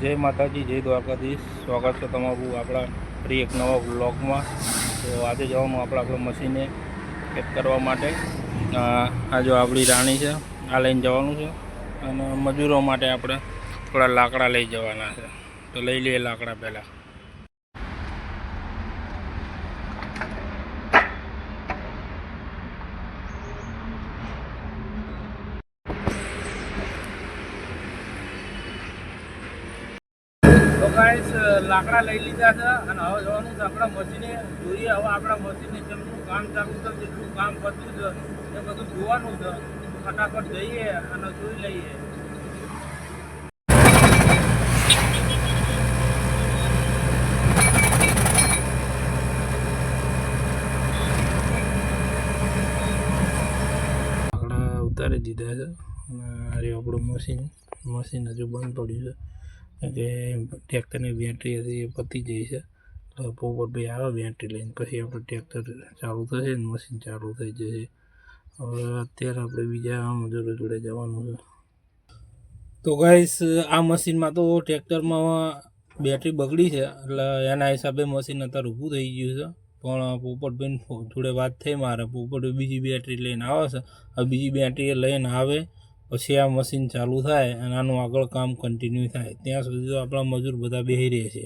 જય માતાજી, જય દ્વારકાધીશ. સ્વાગત છે તમારું આપણા ફરી એક નવા વ્લોગમાં. તો આજે જવાનું આપણા મશીને ચેક કરવા માટે. આ જો આપણી રાણી છે, આ લઈને જવાનું છે. અને મજૂરો માટે આપણે થોડા લાકડા લઈ જવાના છે. તો લઈ લઈએ લાકડા પહેલાં. તો ગાઈસ લાકડા લઈ લીધા છે અને હવે જવાનું છે આપણા મશીને. જોઈએ હવે આપણા મશીને જેમનું કામ ચાલુ છે, જેટલું કામ પત્યું છે એ બધું જોવાનું છે. ફટાફટ જઈએ અને જોઈ લઈએ. લાકડા ઉતારી દીધા છે અને અરે આપણું મશીન હજુ બંધ પડ્યું છે કે ટ્રેક્ટરની બેટરી હતી એ પતી જઈ છે. તો પોપટભાઈ આવે બેટરી લઈને, પછી આપણે ટ્રેક્ટર ચાલુ થશે ને મશીન ચાલુ થઈ જશે. હવે અત્યારે આપણે બીજા મજૂરો જોડે જવાનું છે. તો ગાઈસ આ મશીનમાં તો ટ્રેક્ટરમાં બેટરી બગડી છે, એટલે એના હિસાબે મશીન અત્યારે ઊભું થઈ ગયું છે. પણ પોપટભાઈ જોડે વાત થઈ મારે, પોપટભાઈ બીજી બેટરી લઈને આવે છે. હવે બીજી બેટરી લઈને આવે પછી આ મશીન ચાલુ થાય અને આનું આગળ કામ કન્ટિન્યુ થાય. ત્યાં સુધી તો આપણા મજૂર બધા બેસી રહે છે.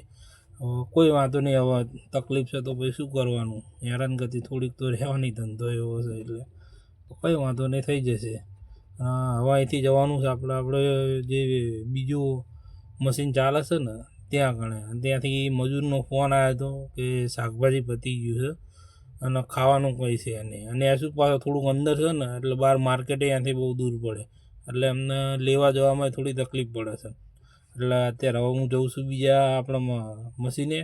કોઈ વાંધો નહીં, હવે તકલીફ છે તો પછી શું કરવાનું, હેરાનગતિ થોડીક તો રહેવાની, ધંધો એવો છે એટલે કંઈ વાંધો નહીં, થઈ જશે. હવે અહીંથી જવાનું છે આપણે જે બીજું મશીન ચાલે છે ને ત્યાં ગણે. ત્યાંથી મજૂરનો ફોન આવ્યો હતો કે શાકભાજી પતી ગયું છે અને ખાવાનું કંઈ છે નહીં. અને આ શું પાછું થોડુંક અંદર છે ને, એટલે બહાર માર્કેટે ત્યાંથી બહુ દૂર પડે, એટલે એમને લેવા જવામાં થોડી તકલીફ પડે છે. એટલે અત્યારે હવે હું જઉં છું બીજા આપણા મશીને,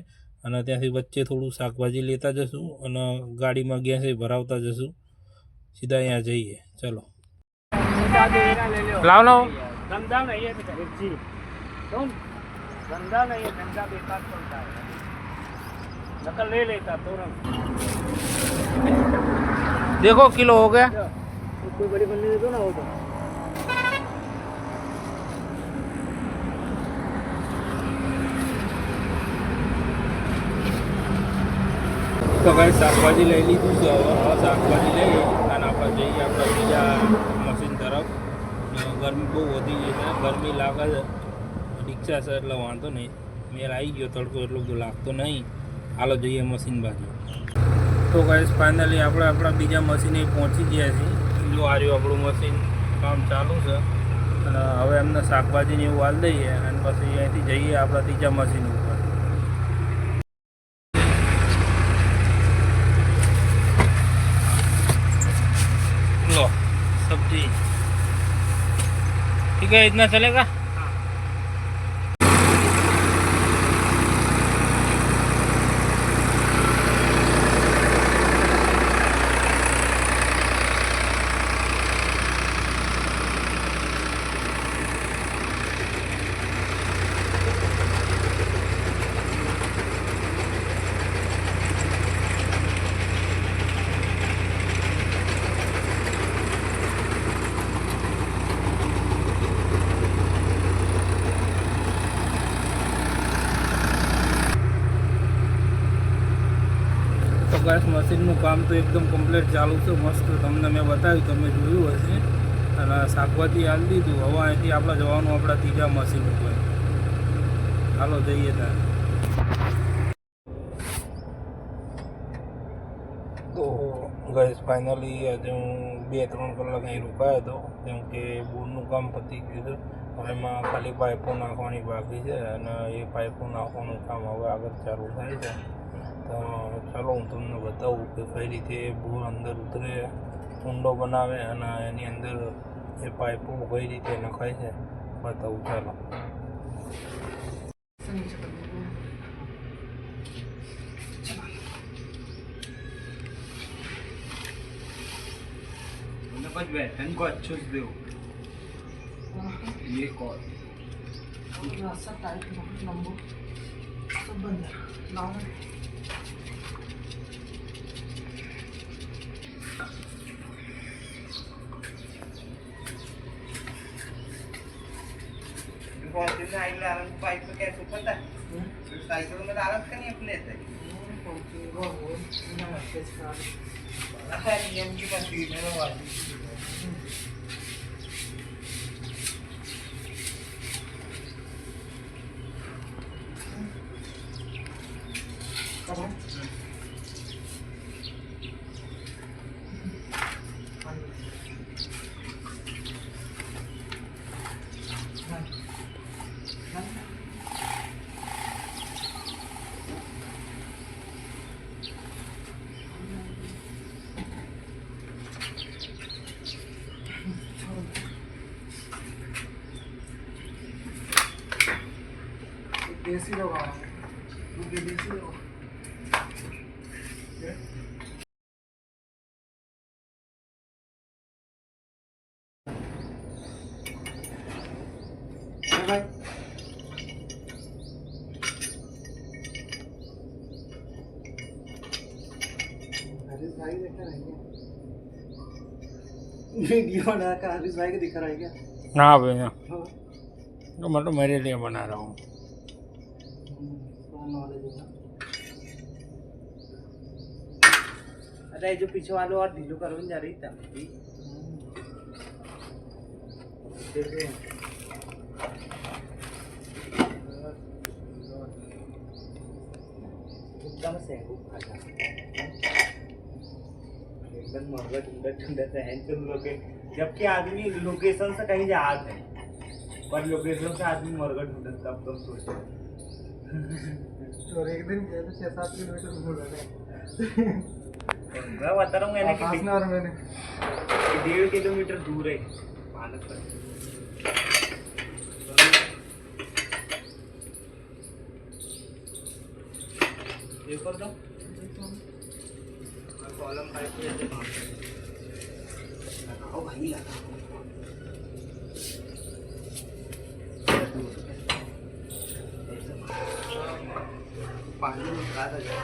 અને ત્યાંથી વચ્ચે થોડું શાકભાજી લેતા જશું અને ગાડીમાં ગેસ ભરાવતા જશું. સીધા અહીંયા જઈએ. ચલો लाओ लाओ धंधा नहीं है जी, तुम धंधा नहीं है, धंधा बेकार चलता है, नकल ले लेता तुरंत। देखो किलो हो गया, कोई बड़ी बन्नी दे दो ना हो तो भाई શાકભાજી લઈ લીધું છે. હવે શાકભાજી લઈ અને આપણે જઈએ આપણે બીજા મશીન તરફ. ગરમી બહુ વધી ગઈ છે, ગરમી લાગે છે. રિક્ષા છે એટલે વાંધો નહીં, મેળ આવી ગયો, તડકો એટલો બધો લાગતો નહીં. હાલો જઈએ મશીન બાજુ. તો ગાઈસ ફાઇનલી આપણે આપણા બીજા મશીને પહોંચી ગયા છીએ. જો આ રહ્યું આપણું મશીન, કામ ચાલુ છે. અને હવે એમને શાકભાજીને એવું હાલ દઈએ અને પછી અહીંથી જઈએ આપણા ત્રીજા મશીન ઉપર. लो सब्जी ठीक है, इतना चलेगा। ગેસ મશીનનું કામ તો એકદમ કમ્પ્લીટ ચાલુ છે, મસ્ત. તમને મેં બતાવ્યું, તમે જોયું હશે. અને શાકભાજી હાલ દીધું. હવે અહીંથી આપણે જવાનું આપણા ત્રીજા મશીન ઉપર. ચાલો જઈએ ત્યાં. તો ગેસ ફાઇનલી આજે હું 2-3 કલાક અહીં રોકાયો હતો, કેમ કે બોરનું કામ પતી ગયું છે. હવે એમાં ખાલી પાઇપો નાખવાની બાકી છે અને એ પાઇપો નાખવાનું કામ હવે આગળ ચાલુ થાય છે. તો ચાલો હું તમને બતાવું કે કઈ રીતે બોર અંદર ઉતરે, ઊંડો બનાવે અને એની અંદર એ પાઇપો કઈ રીતે નખાય છે બતાવું. ચાલો इनको अच्छे से दो ये कॉल रास्ता टाइट बहुत लंबो सब बंद लाओ. फॉर्च्यूनर आईला आराम बाइक में कैसे पता साइकिल में आराम का नहीं अपने से नियम की मशीन है वाली देसी लोग देसी लोग भाई भाई देखा रहेंगे वीडियो बना कर हरीश भाई को दिखा रहा है क्या? हाँ भैया तो मैं तो मेरे लिए बना रहा हूँ। अरे जो पीछे वालों और ढीलो करवन जा रही था देखिए एकदम से एकदम महंगा ठंडा ठंडा सहन कर लोगे जबकि आदमी लोकेशन से कहीं जा है पर लोकेशन से आदमी मरगा ढूंढता तब तुम सोचो और एक दिन गए तो 6-7 किलोमीटर दूर है मैं बता रहा हूँ मैंने कि 1.5 किलोमीटर दूर है मानक पर ये कर दो कॉलम पाइप पे लगाओ भाई लगाओ पानी निकाल दो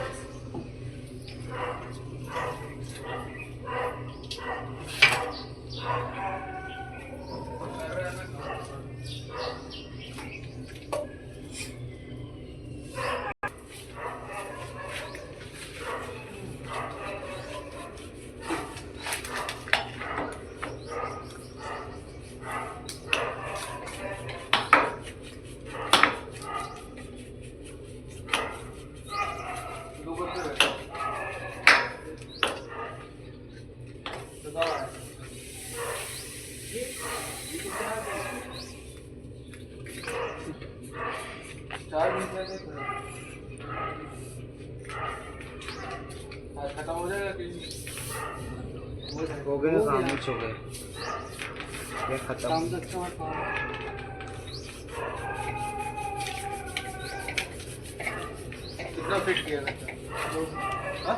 खत्म हो जाएगा हो गए काम हो गए ये खत्म कितना फिट किया था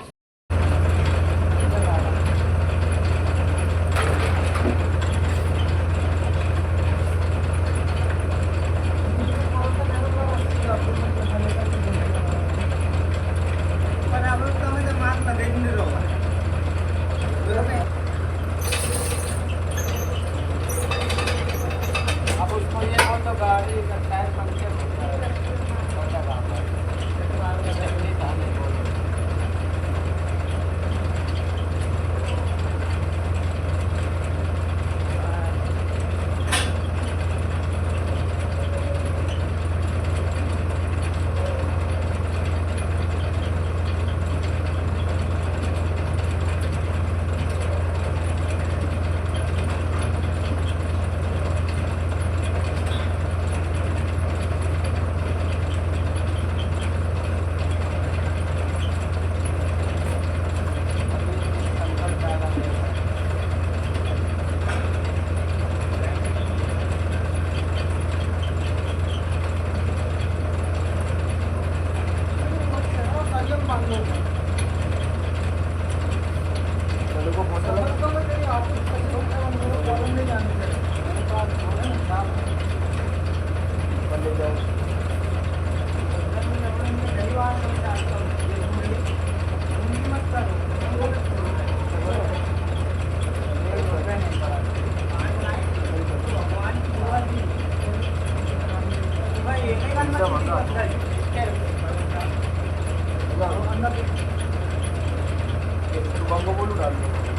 બંગો બોલું ડાલ